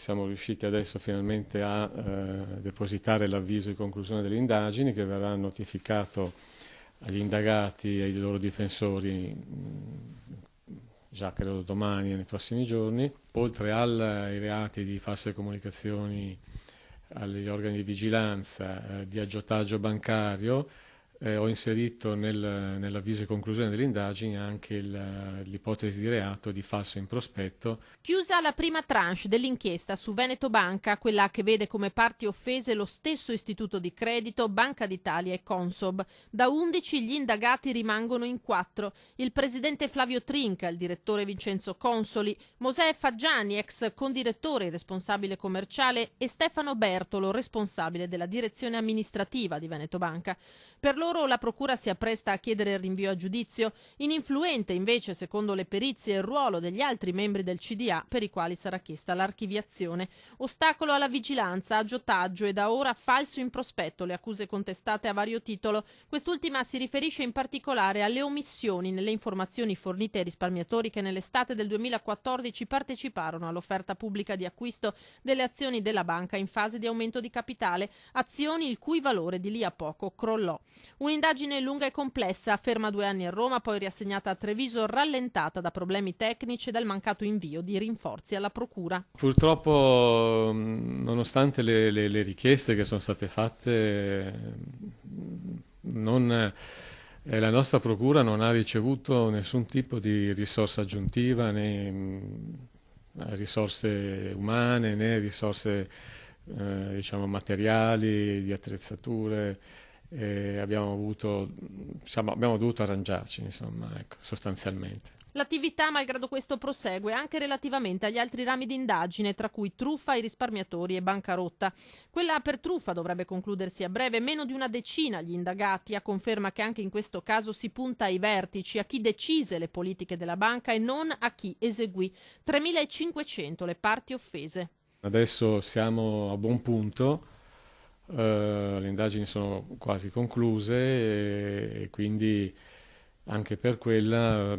Siamo riusciti adesso finalmente a depositare l'avviso di conclusione delle indagini che verrà notificato agli indagati e ai loro difensori già credo domani e nei prossimi giorni. Oltre ai reati di false comunicazioni agli organi di vigilanza, di aggiotaggio bancario, ho inserito nell'avviso di conclusione delle indagini anche l'ipotesi di reato di falso in prospetto. Chiusa la prima tranche dell'inchiesta su Veneto Banca, quella che vede come parti offese lo stesso istituto di credito, Banca d'Italia e Consob. Da 11 gli indagati rimangono in 4. Il presidente Flavio Trinca, il direttore Vincenzo Consoli, Mosè Faggiani, ex condirettore e responsabile commerciale, e Stefano Bertolo, responsabile della direzione amministrativa di Veneto Banca. Per loro la procura si appresta a chiedere il rinvio a giudizio. Ininfluente invece, secondo le perizie, il ruolo degli altri membri del CDA per i quali sarà chiesta l'archiviazione. Ostacolo alla vigilanza, aggiotaggio e da ora falso in prospetto, le accuse contestate a vario titolo. Quest'ultima si riferisce in particolare alle omissioni nelle informazioni fornite ai risparmiatori che nell'estate del 2014 parteciparono all'offerta pubblica di acquisto delle azioni della banca in fase di aumento di capitale, azioni il cui valore di lì a poco crollò. Un'indagine lunga e complessa, ferma 2 anni a Roma, poi riassegnata a Treviso, rallentata da problemi tecnici e dal mancato invio di rinforzi alla procura. Purtroppo, nonostante le richieste che sono state fatte, la nostra procura non ha ricevuto nessun tipo di risorsa aggiuntiva, né risorse umane, né risorse diciamo materiali, di attrezzature. Abbiamo dovuto arrangiarci, insomma, ecco, sostanzialmente. L'attività, malgrado questo, prosegue anche relativamente agli altri rami di indagine, tra cui truffa ai risparmiatori e bancarotta. Quella per truffa dovrebbe concludersi a breve, meno di una decina gli indagati, a conferma che anche in questo caso si punta ai vertici, a chi decise le politiche della banca e non a chi eseguì. 3.500 le parti offese. Adesso siamo a buon punto. Le indagini sono quasi concluse e quindi anche per quella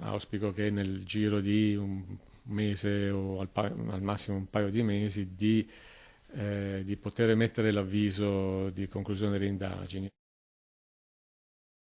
auspico che nel giro di un mese o al massimo un paio di mesi di poter emettere l'avviso di conclusione delle indagini.